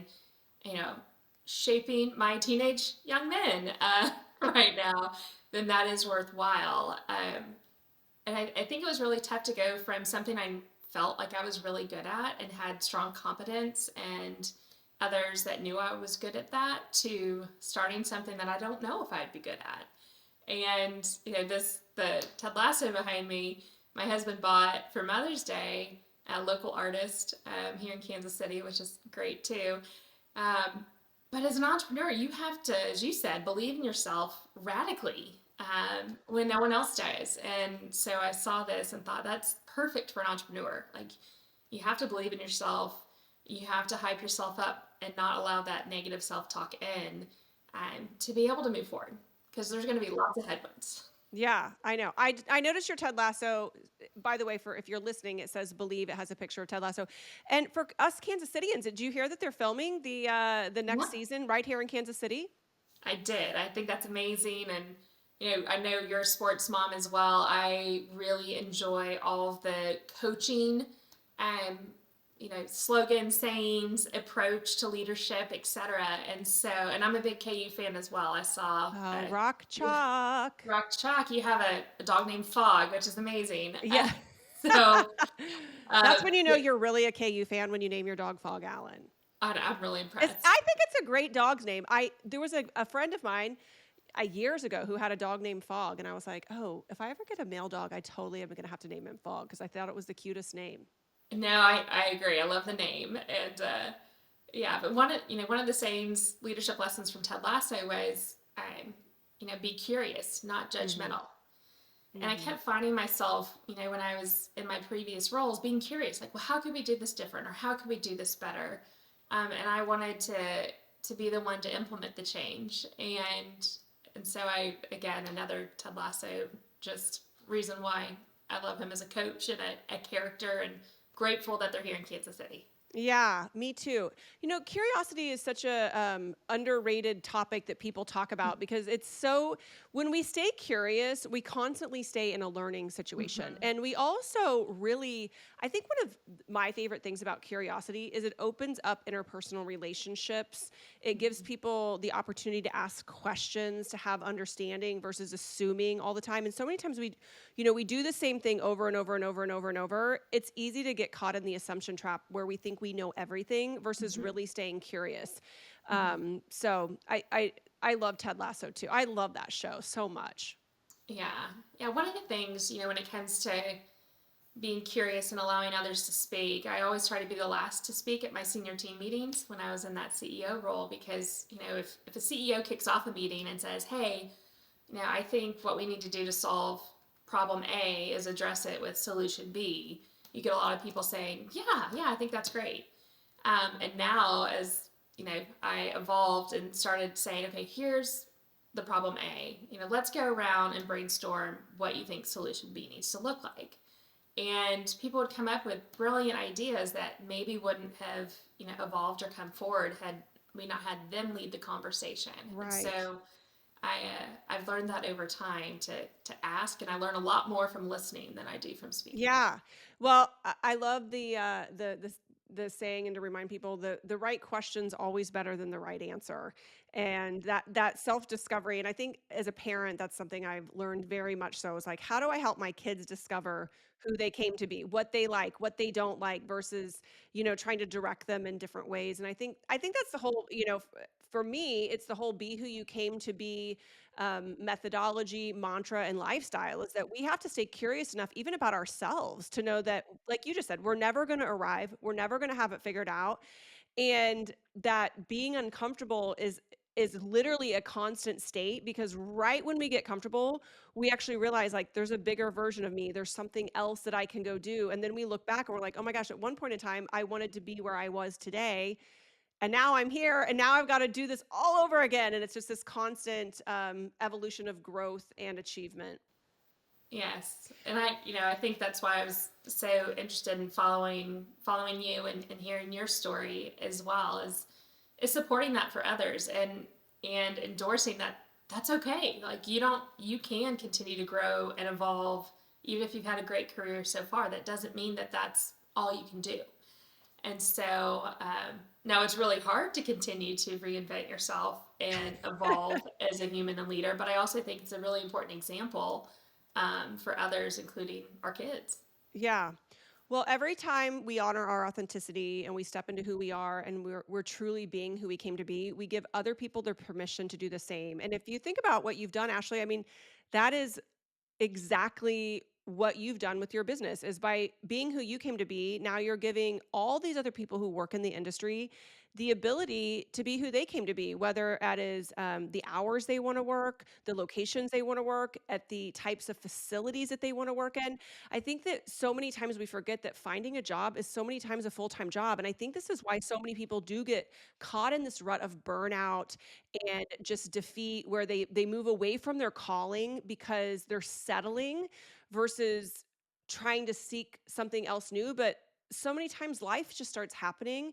you know shaping my teenage young men, right now, then that is worthwhile. And I think it was really tough to go from something I felt like I was really good at and had strong competence and others that knew I was good at that to starting something that I don't know if I'd be good at. And the Ted Lasso behind me, my husband bought for Mother's Day, a local artist, here in Kansas City, which is great too. Um, but as an entrepreneur, you have to, as you said, believe in yourself radically, when no one else does. And so I saw this and thought that's perfect for an entrepreneur. Like, you have to believe in yourself. You have to hype yourself up and not allow that negative self-talk in, to be able to move forward because there's going to be lots of headwinds. Yeah, I know. I noticed your Ted Lasso. By the way, for if you're listening, it says "Believe." It has a picture of Ted Lasso. And for us Kansas Cityans, did you hear that they're filming the next Yeah, season right here in Kansas City? I did. I think that's amazing. And, I know you're a sports mom as well. I really enjoy all of the coaching and, slogans, sayings, approach to leadership, etc. And so, and I'm a big KU fan as well. I saw, Oh, Rock you Chalk. Rock Chalk, you have a dog named Fog, which is amazing. Yeah. So, That's when you know yeah, you're really a KU fan when you name your dog Fog Allen. I'm really I impressed. think it's a great dog's name. There was a friend of mine years ago who had a dog named Fog, and I was like, oh, if I ever get a male dog, I totally am gonna have to name him Fog because I thought it was the cutest name. No, I agree. I love the name. And yeah, but one of the sayings, leadership lessons from Ted Lasso was, be curious, not Hmm. judgmental. And I Mhm. kept finding myself, when I was in my previous roles, being curious, like, well, how could we do this different, or how could we do this better? And I wanted to be the one to implement the change. And so I, again, another Ted Lasso, just reason why I love him as a coach and a character, and grateful that they're here in Kansas City. Yeah, me too. Curiosity is such a underrated topic that people talk about because it's so, when we stay curious, we constantly stay in a learning situation. Mm-hmm. And we also really, I think one of my favorite things about curiosity is it opens up interpersonal relationships. It gives Mm-hmm. people the opportunity to ask questions, to have understanding versus assuming all the time. And so many times we do the same thing over and over and over and over and over. It's easy to get caught in the assumption trap where we think we know everything versus Mm-hmm. really staying curious. Mm-hmm. So I love Ted Lasso too. I love that show so much. Yeah. Yeah. One of the things, when it comes to being curious and allowing others to speak. I always try to be the last to speak at my senior team meetings when I was in that CEO role, because, if a CEO kicks off a meeting and says, hey, I think what we need to do to solve problem A is address it with solution B, you get a lot of people saying, yeah, I think that's great. And now, as I evolved and started saying, okay, here's the problem A. Let's go around and brainstorm what you think solution B needs to look like. And people would come up with brilliant ideas that maybe wouldn't have evolved or come forward had we not had them lead the conversation. And Right. so I've learned that over time to ask, and I learn a lot more from listening than I do from speaking. Yeah. Well, I love the saying, and to remind people, the right question's always better than the right answer. And that self-discovery, and I think as a parent, that's something I've learned very much so, is like, how do I help my kids discover who they came to be, what they like, what they don't like, versus, trying to direct them in different ways. And I think that's the whole, for me, it's the whole be who you came to be methodology, mantra, and lifestyle, is that we have to stay curious enough, even about ourselves, to know that, like you just said, we're never going to arrive. We're never going to have it figured out. And that being uncomfortable is literally a constant state, because right when we get comfortable, we actually realize, like, there's a bigger version of me. There's something else that I can go do. And then we look back and we're like, oh my gosh, at one point in time, I wanted to be where I was today. And now I'm here, and now I've got to do this all over again. And it's just this constant evolution of growth and achievement. Yes, and I think that's why I was so interested in following you, and hearing your story as well, is supporting that for others, and endorsing that that's okay. Like, you can continue to grow and evolve even if you've had a great career so far. That doesn't mean that that's all you can do. And so, now it's really hard to continue to reinvent yourself and evolve as a human and leader. But I also think it's a really important example, for others, including our kids. Yeah. Well, every time we honor our authenticity and we step into who we are, and we're truly being who we came to be, we give other people their permission to do the same. And if you think about what you've done, Ashley, I mean, that is exactly what you've done with your business. Is by being who you came to be, now you're giving all these other people who work in the industry the ability to be who they came to be, whether that is the hours they want to work, the locations they want to work at, the types of facilities that they want to work in. I think that so many times we forget that finding a job is so many times a full-time job. And I think this is why so many people do get caught in this rut of burnout and just defeat, where they move away from their calling because they're settling versus trying to seek something else new. But so many times life just starts happening,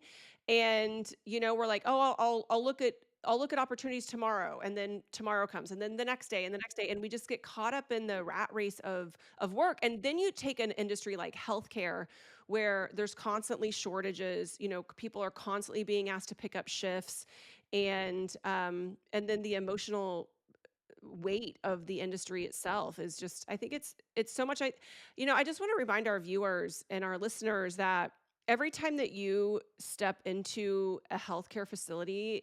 and we're like, oh, I'll look at opportunities tomorrow, and then tomorrow comes, and then the next day, and the next day, and we just get caught up in the rat race of work. And then you take an industry like healthcare, where there's constantly shortages. People are constantly being asked to pick up shifts, and then the emotional weight of the industry itself is just, I think it's so much. I just want to remind our viewers and our listeners that every time that you step into a healthcare facility,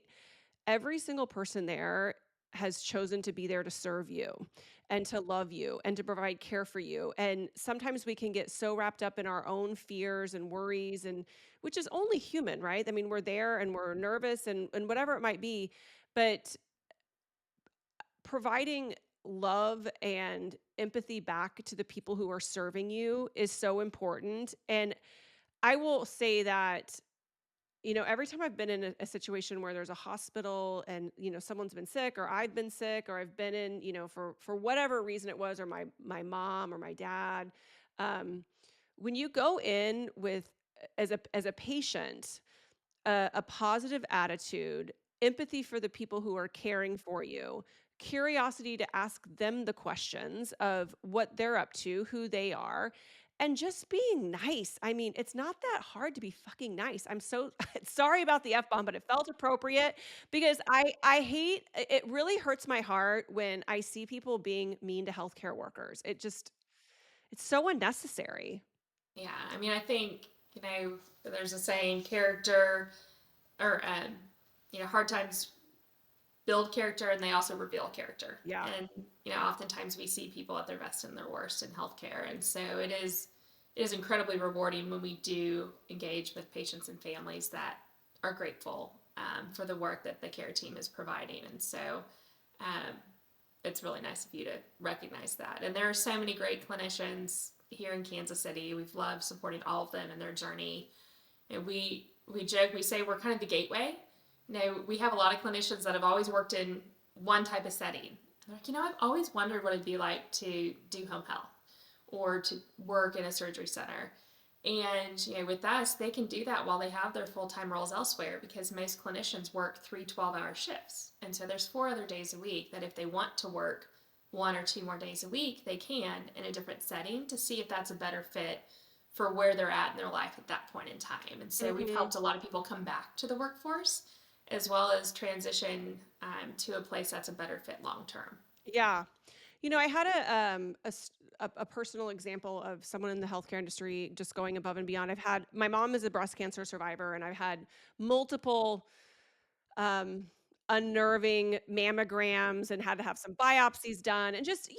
every single person there has chosen to be there to serve you and to love you and to provide care for you. And sometimes we can get so wrapped up in our own fears and worries, and which is only human, right? I mean, we're there and we're nervous and whatever it might be, but providing love and empathy back to the people who are serving you is so important. And I will say that, every time I've been in a situation where there's a hospital and, someone's been sick or I've been sick or I've been in, for whatever reason it was, or my mom or my dad, um, when you go in with as a patient, a positive attitude, empathy for the people who are caring for you, curiosity to ask them the questions of what they're up to, who they are, and just being nice. I mean, it's not that hard to be fucking nice. I'm so sorry about the F bomb, but it felt appropriate because I hate it really hurts my heart when I see people being mean to healthcare workers. It's so unnecessary. Yeah, I mean, I think, there's a saying, character or, hard times build character and they also reveal character. Yeah. And, oftentimes we see people at their best and their worst in healthcare. And so it is incredibly rewarding when we do engage with patients and families that are grateful for the work that the care team is providing. And so um, it's really nice of you to recognize that. And there are so many great clinicians here in Kansas City. We've loved supporting all of them in their journey. And we joke, we say we're kind of the gateway. We have a lot of clinicians that have always worked in one type of setting. They're like, I've always wondered what it'd be like to do home health or to work in a surgery center. And with us, they can do that while they have their full-time roles elsewhere because most clinicians work 3 12-hour shifts. And so there's 4 other days a week that if they want to work 1 or 2 more days a week, they can in a different setting to see if that's a better fit for where they're at in their life at that point in time. And so we've Mhm. helped a lot of people come back to the workforce as well as transition to a place that's a better fit long term. Yeah. I had a personal example of someone in the healthcare industry just going above and beyond. My mom is a breast cancer survivor, and I've had multiple um, unnerving mammograms and had to have some biopsies done. And just,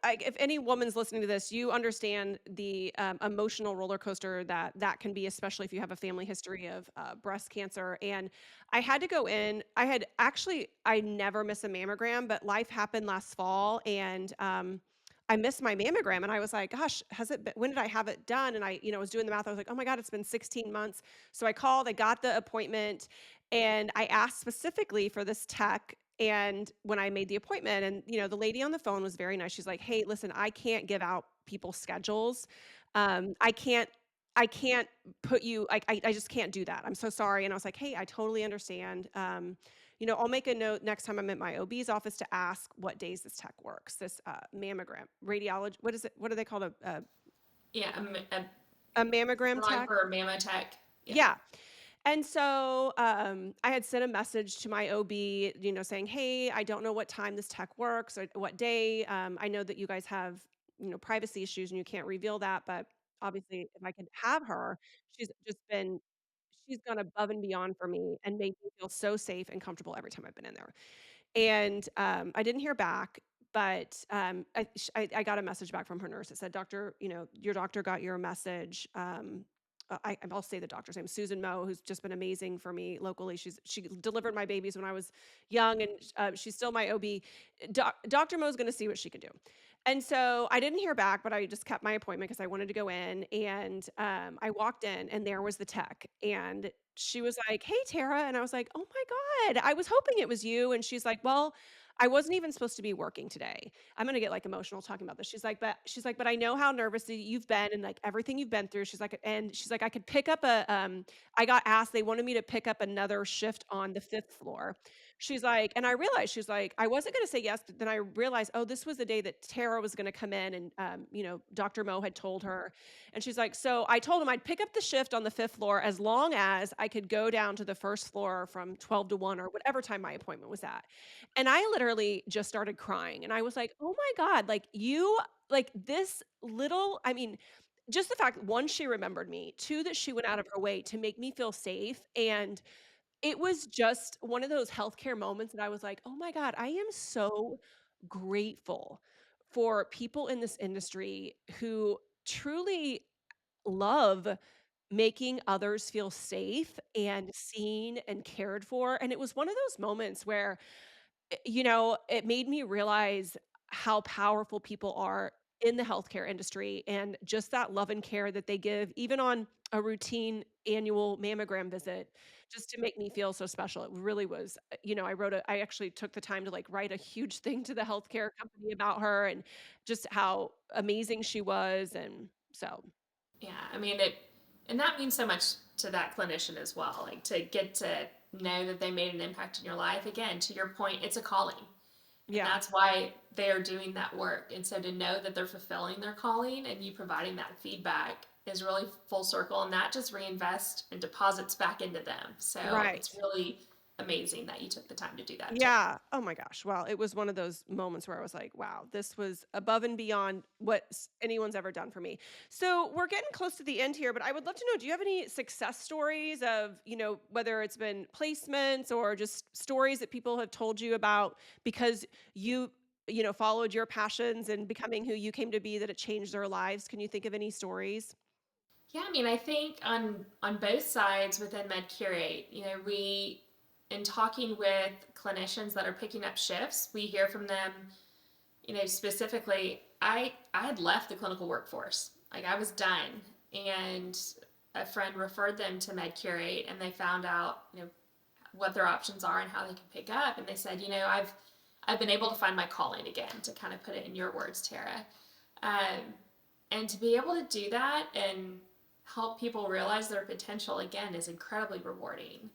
if any woman's listening to this, you understand the emotional roller coaster that can be, especially if you have a family history of breast cancer. And I had to go in. I never miss a mammogram, but life happened last fall, and I missed my mammogram, and I was like, "Gosh, when did I have it done?" And I was doing the math. I was like, "Oh my God, it's been 16 months." So I called. I got the appointment, and I asked specifically for this tech. And when I made the appointment, and the lady on the phone was very nice. She's like, "Hey, listen, I can't give out people's schedules. I can't put you like I just can't do that. I'm so sorry." And I was like, "Hey, I totally understand. I'll make a note next time I'm at my OB's office to ask what days this tech works. This mammogram, radiology. What is it? What are they called? Yeah, A mammogram line tech? for Mamotech. Yeah. Yeah." And so, I had sent a message to my OB, saying, "Hey, I don't know what time this tech works or what day. I know that you guys have, privacy issues and you can't reveal that, but obviously, if I could have her, she's just been she's gone above and beyond for me and made me feel so safe and comfortable every time I've been in there." And, I didn't hear back, but, I got a message back from her nurse that said, "Doctor, your doctor got your message." I'll say the doctor's name, Susan Moe, who's just been amazing for me locally. She delivered my babies when I was young, and, she's still my OB. Doctor Mo's gonna see what she can do. And so I didn't hear back, but I just kept my appointment because I wanted to go in, and, I walked in, and there was the tech, and she was like, "Hey, Tara," and I was like, "Oh my god, I was hoping it was you." And she's like, "Well, I wasn't even supposed to be working today." I'm gonna get, like, emotional talking about this. She's like, "But I know how nervous that you've been and, like, everything you've been through." She's like, "I could pick up I got asked, they wanted me to pick up another shift on the 5th floor." She's like, and I realized, she's like, "I wasn't gonna say yes," but then I realized, oh, this was the day that Tara was gonna come in, and, Dr. Mo had told her. And she's like, "So I told him I'd pick up the shift on the 5th floor as long as I could go down to the 1st floor from 12 to 1 or whatever time my appointment was at." And I literally just started crying, and I was like, "Oh my god, like, this little." I mean, just the fact, 1, she remembered me, 2, that she went out of her way to make me feel safe, and it was just one of those healthcare moments that I was like, "Oh my god, I am so grateful for people in this industry who truly love making others feel safe and seen and cared for." And it was one of those moments where, it made me realize how powerful people are in the healthcare industry and just that love and care that they give, even on a routine annual mammogram visit, just to make me feel so special. It really was, I actually took the time to like write a huge thing to the healthcare company about her and just how amazing she was. And so, Yeah, I mean it, and that means so much to that clinician as well. Like to get to know that they made an impact in your life. Again, to your point, it's a calling, and yeah. that's why they are doing that work. And so to know that they're fulfilling their calling and you providing that feedback is really full circle, and that just reinvests and deposits back into them. So Right. it's really amazing that you took the time to do that, Tara. Yeah. Oh my gosh. Well, it was one of those moments where I was like, wow, this was above and beyond what anyone's ever done for me. So we're getting close to the end here, but I would love to know, do you have any success stories of, whether it's been placements or just stories that people have told you about because followed your passions and becoming who you came to be, that it changed their lives? Can you think of any stories? Yeah, I mean, I think on both sides within MedCurate, we in talking with clinicians that are picking up shifts, we hear from them, specifically, I had left the clinical workforce. Like I was done, and a friend referred them to MedCurate, and they found out, what their options are and how they can pick up, and they said, I've been able to find my calling again, to kind of put it in your words, Tara. Um, and to be able to do that and help people realize their potential again is incredibly rewarding.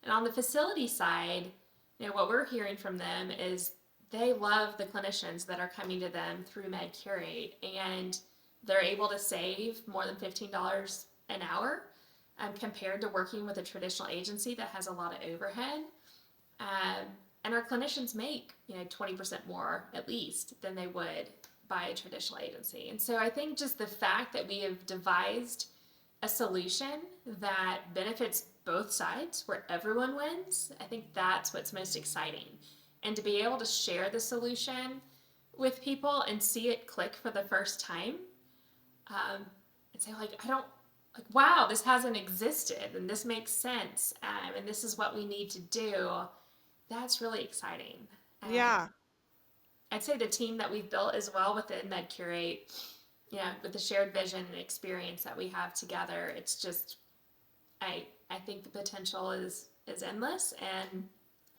And on the facility side, what we're hearing from them is they love the clinicians that are coming to them through MedCurate, and they're able to save more than $15 an hour, compared to working with a traditional agency that has a lot of overhead. Um, and our clinicians make 20% more at least than they would by a traditional agency. And so I think just the fact that we have devised a solution that benefits both sides, where everyone wins, I think that's what's most exciting. And to be able to share the solution with people and see it click for the first time, um, and say, like, I don't, like, wow, this hasn't existed and this makes sense, and this is what we need to do, that's really exciting. Yeah. I'd say the team that we've built as well within MedCurate, with the shared vision and experience that we have together, it's just, I think the potential is endless, and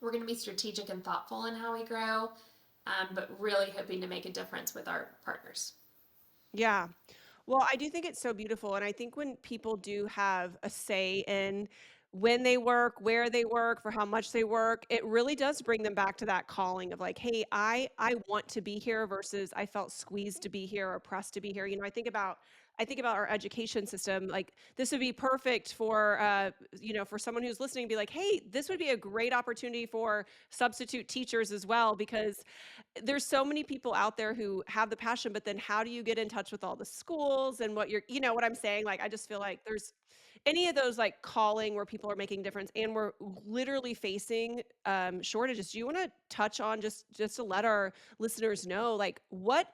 we're going to be strategic and thoughtful in how we grow, but really hoping to make a difference with our partners. Yeah. Well, I do think it's so beautiful, and I think when people do have a say in when they work, where they work, for how much they work, it really does bring them back to that calling of like, "Hey, I want to be here," versus "I felt squeezed to be here or pressed to be here." I think about our education system, like this would be perfect for for someone who's listening to be like, "Hey, this would be a great opportunity for substitute teachers as well," because there's so many people out there who have the passion, but then how do you get in touch with all the schools and what I'm saying? Like, I just feel like there's any of those like calling where people are making difference and we're literally facing shortages. Do you want to touch on just to let our listeners know, like what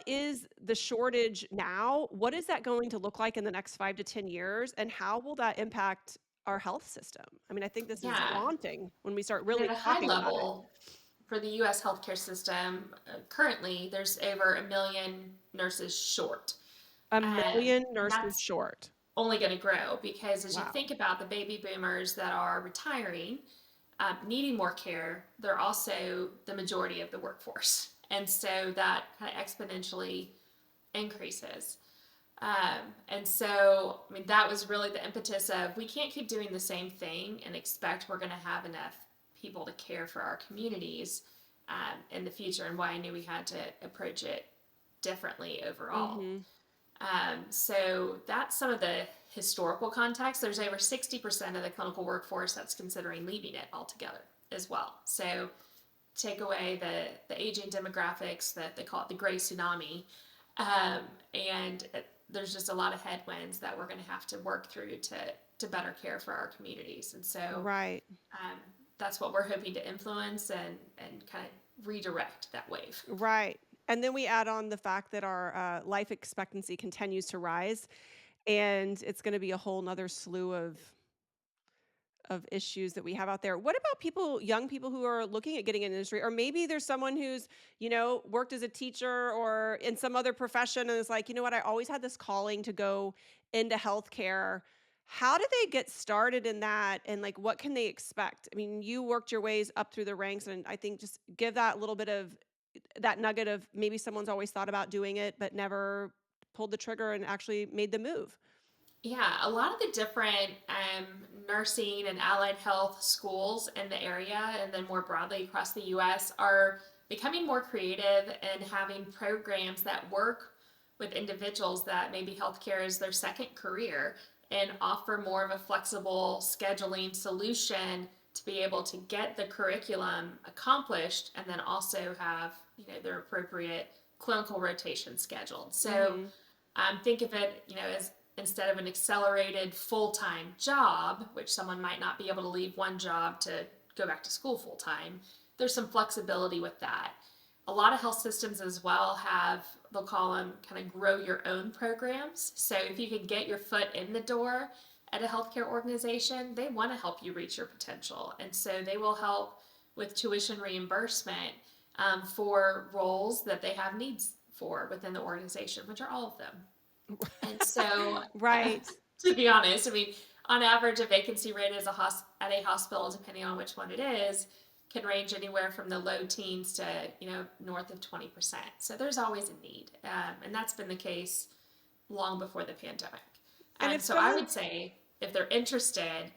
is the shortage now? What is that going to look like in the next 5 to 10 years? And how will that impact our health system? I mean, I think this is Yeah, daunting when we start and at really a high talking about it. level, for the US healthcare system, currently there's over a million nurses short. A Um, million and nurses that's short. only going to grow because as you Wow. think about the baby boomers that are retiring, needing more care, they're also the majority of the workforce. And so that kind of exponentially increases. And so, I mean, that was really the impetus of we can't keep doing the same thing and expect we're going to have enough people to care for our communities, in the future, and why I knew we had to approach it differently overall. Mhm. So that's some of the historical context. There's over 60% of the clinical workforce that's considering leaving it altogether as well. So take away the aging demographics, that they call it the gray tsunami, and there's just a lot of headwinds that we're going to have to work through to better care for our communities. And so, Right. um, that's what we're hoping to influence and kind of redirect that wave. Right. And then we add on the fact that our life expectancy continues to rise, and it's going to be a whole nother slew of issues that we have out there. What about people, young people who are looking at getting in the industry, or maybe there's someone who's, worked as a teacher or in some other profession and is like, you know what, I always had this calling to go into healthcare. How do they get started in that? And like, what can they expect? I mean, you worked your ways up through the ranks, and I think just give that little bit of that nugget of maybe someone's always thought about doing it, but never pulled the trigger and actually made the move. Yeah, a lot of the different nursing and allied health schools in the area, and then more broadly across the US, are becoming more creative and having programs that work with individuals that maybe healthcare is their second career and offer more of a flexible scheduling solution to be able to get the curriculum accomplished and then also have their appropriate clinical rotation scheduled. So Mhm. think of it, as instead of an accelerated full-time job, which someone might not be able to leave one job to go back to school full-time, there's some flexibility with that. A lot of health systems as well have, they'll call them kind of grow your own programs. So if you can get your foot in the door at a healthcare organization, they want to help you reach your potential. And so they will help with tuition reimbursement for roles that they have needs for within the organization, which are all of them. And so, Right. to be honest, I mean, on average, a vacancy rate as at a hospital, depending on which one it is, can range anywhere from the low teens to north of 20%. So there's always a need, and that's been the case long before the pandemic. And And if so I someone would say if they're interested,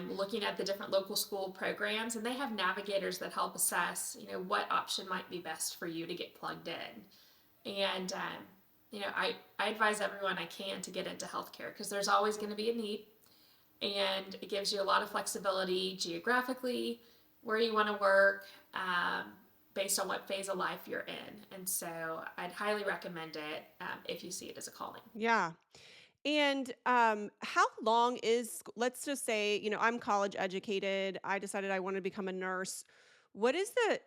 looking at the different local school programs, and they have navigators that help assess, what option might be best for you to get plugged in. And I advise everyone I can to get into healthcare because there's always going to be a need, and it gives you a lot of flexibility geographically, where you want to work, based on what phase of life you're in. And so I'd highly recommend it if you see it as a calling. yeah. And how long is, let's just say, I'm college educated. I decided I wanted to become a nurse.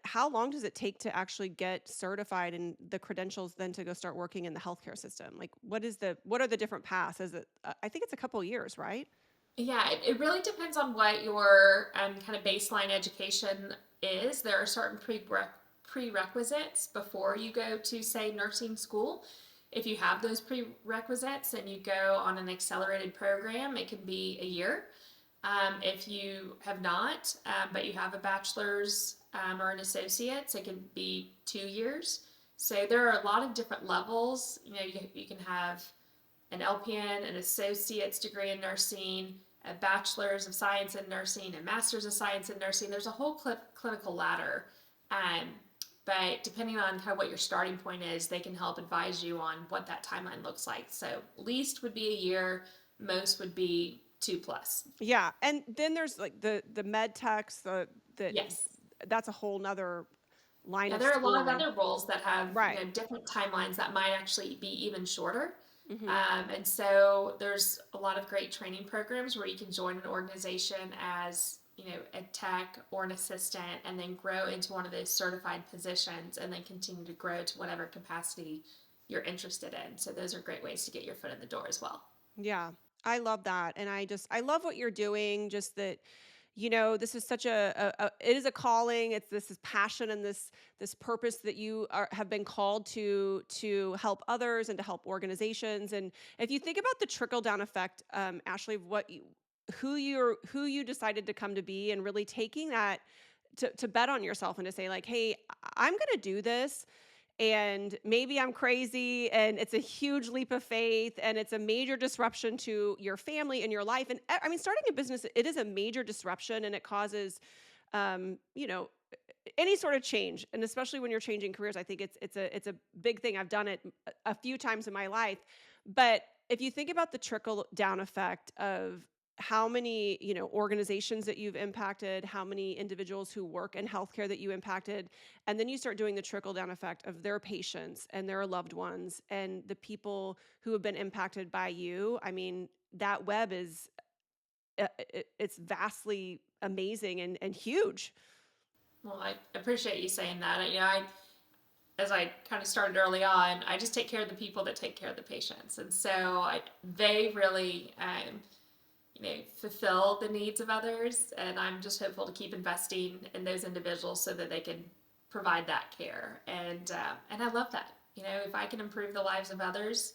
How long does it take to actually get certified and the credentials then to go start working in the healthcare system? Like, what are the different paths? I think it's a couple years, right? Yeah, it really depends on what your kind of baseline education is. There are certain prerequisites before you go to, say, nursing school. If you have those prerequisites and you go on an accelerated program, it can be a year. If you have not, but you have a bachelor's or an associate's, it can be 2 years. So there are a lot of different levels. You can have an LPN, an associate's degree in nursing, a bachelor's of science in nursing, a master's of science in nursing. There's a whole clinical ladder. Um, but depending on kind of what your starting point is, they can help advise you on what that timeline looks like. So least would be a year, most would be 2 plus. Yeah. And then there's like the med techs, the Yes. that's a whole nother line Yeah, of there are a lot of schooling. other roles that have Right. different timelines that might actually be even shorter. Hmm. And so there's a lot of great training programs where you can join an organization as a tech or an assistant, and then grow into one of those certified positions, and then continue to grow to whatever capacity you're interested in. So those are great ways to get your foot in the door as well. Yeah. I love that. And I love what you're doing. Just that, this is such it is a calling. This is passion and this purpose that have been called to help others and to help organizations. And if you think about the trickle down effect, Ashley, of who you decided to come to be, and really taking that to bet on yourself and to say like, hey, I'm going to do this. And maybe I'm crazy, and it's a huge leap of faith, and it's a major disruption to your family and your life. And I mean, starting a business, it is a major disruption, and it causes, um, you know, any sort of change. And especially when you're changing careers, I think it's a big thing. I've done it a few times in my life. But if you think about the trickle down effect of how many, organizations that you've impacted, how many individuals who work in healthcare that you impacted, and then you start doing the trickle down effect of their patients and their loved ones and the people who have been impacted by you. I mean, that web is it's vastly amazing and huge. Well, I appreciate you saying that. As I kind of started early on, I just take care of the people that take care of the patients, and so they really, fulfill the needs of others. And I'm just hopeful to keep investing in those individuals so that they can provide that care. And I love that. If I can improve the lives of others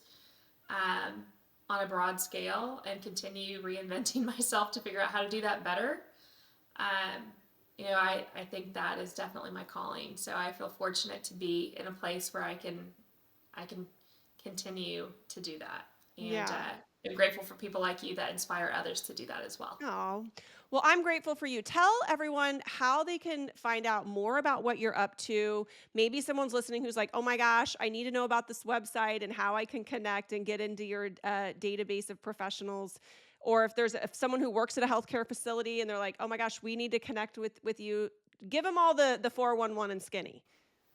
um, on a broad scale and continue reinventing myself to figure out how to do that better, um, I think that is definitely my calling. So I feel fortunate to be in a place where I can continue to do that. And Yeah. I'm grateful for people like you that inspire others to do that as well. Oh, well, I'm grateful for you. Tell everyone how they can find out more about what you're up to. Maybe someone's listening who's like, oh my gosh, I need to know about this website and how I can connect and get into your database of professionals. Or if someone who works at a healthcare facility and they're like, oh my gosh, we need to connect with you, give them all the 411 and skinny.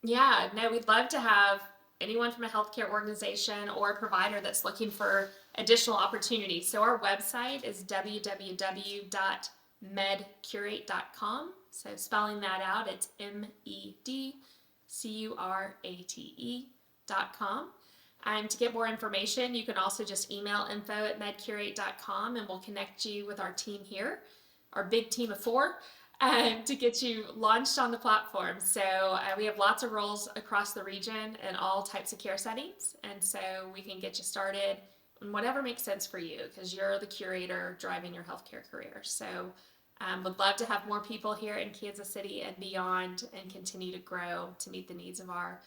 Yeah, no, we'd love to have anyone from a healthcare organization or a provider that's looking for additional opportunities. So our website is www.medcurate.com. So spelling that out, it's medcurate.com. And to get more information, you can also just email info@medcurate.com and we'll connect you with our team here, our big team of four, to get you launched on the platform. So we have lots of roles across the region and all types of care settings. And so we can get you started in whatever makes sense for you because you're the curator driving your healthcare career. So would love to have more people here in Kansas City and beyond and continue to grow to meet the needs of our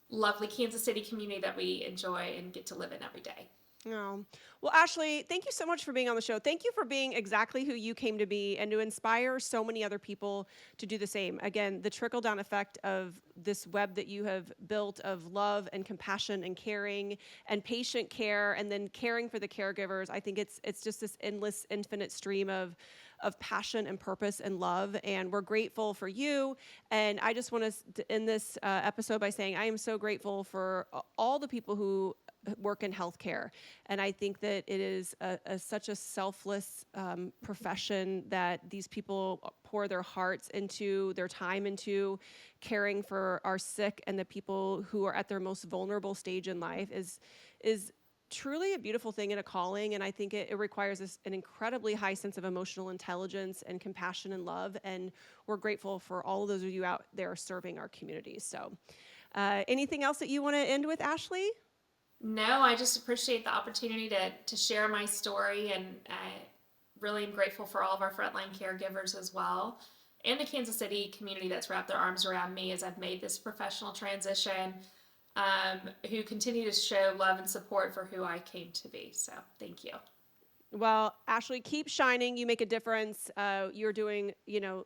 lovely Kansas City community that we enjoy and get to live in every day. Oh, well, Ashley, thank you so much for being on the show. Thank you for being exactly who you came to be and to inspire so many other people to do the same. Again, the trickle down effect of this web that you have built of love and compassion and caring and patient care and then caring for the caregivers. I think it's just this endless, infinite stream of passion and purpose and love. And we're grateful for you. And I just want to end this episode by saying I am so grateful for all the people who work in healthcare. And I think that it is such a selfless profession that these people pour their hearts into, their time into caring for our sick and the people who are at their most vulnerable stage in life is truly a beautiful thing and a calling. And I think it requires an incredibly high sense of emotional intelligence and compassion and love. And we're grateful for all of those of you out there serving our communities. So anything else that you want to end with, Ashley? No, I just appreciate the opportunity to share my story, and I really am grateful for all of our frontline caregivers as well, and the Kansas City community that's wrapped their arms around me as I've made this professional transition, who continue to show love and support for who I came to be. So thank you. Well, Ashley, keep shining. You make a difference. You're doing,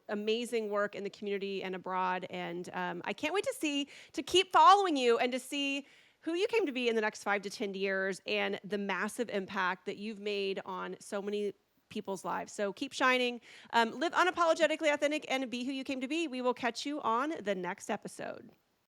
amazing work in the community and abroad. And I can't wait to keep following you and to see who you came to be in the next 5 to 10 years and the massive impact that you've made on so many people's lives. So keep shining, live unapologetically authentic, and be who you came to be. We will catch you on the next episode.